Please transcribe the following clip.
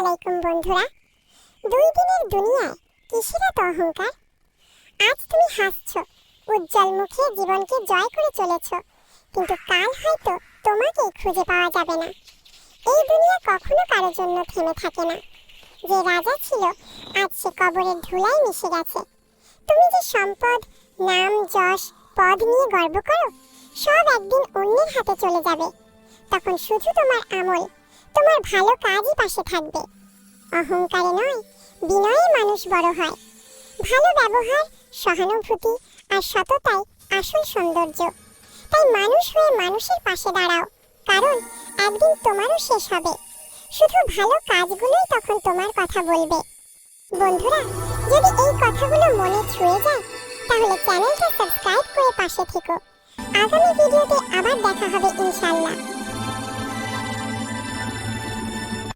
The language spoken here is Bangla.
আলাইকুম বন্ধুরা। 2 দিনের দুনিয়ায় কিসের এত অহংকার? আজ তুমি হাসছো, উজ্জ্বল মুখে জীবনকে জয় করে চলেছো, কিন্তু কাল হয়তো তোমাকে খুঁজে পাওয়া যাবে না। এই দুনিয়া কখনো কারোর জন্য থেমে থাকে না। যে রাজা ছিল আজ সে কবরের ধুলায় মিশে গেছে। তুমি যে সম্পদ, নাম, যশ, পদ নিয়ে গর্ব করো, সব একদিন অন্যের হাতে চলে যাবে। তখন শুধু তোমার আমল, তোমার ভালো কাজই পাশে থাকবে। অহংকারে নয়, বিনয়ে মানুষ বড় হয়। ভালো ব্যবহার, সহানুভূতি আর সততাই আসল সৌন্দর্য। তাই মানুষ হয়ে মানুষের পাশে দাঁড়াও, কারণ একদিন তোমারও শেষ হবে। শুধু ভালো কাজগুলোই তখন তোমার কথা বলবে। বন্ধুরা, যদি এই কথাগুলো মনে ছুঁয়ে যায়, তাহলে চ্যানেলটা সাবস্ক্রাইব করে পাশে থেকো। আগামী ভিডিওতে আবার দেখা হবে ইনশাআল্লাহ।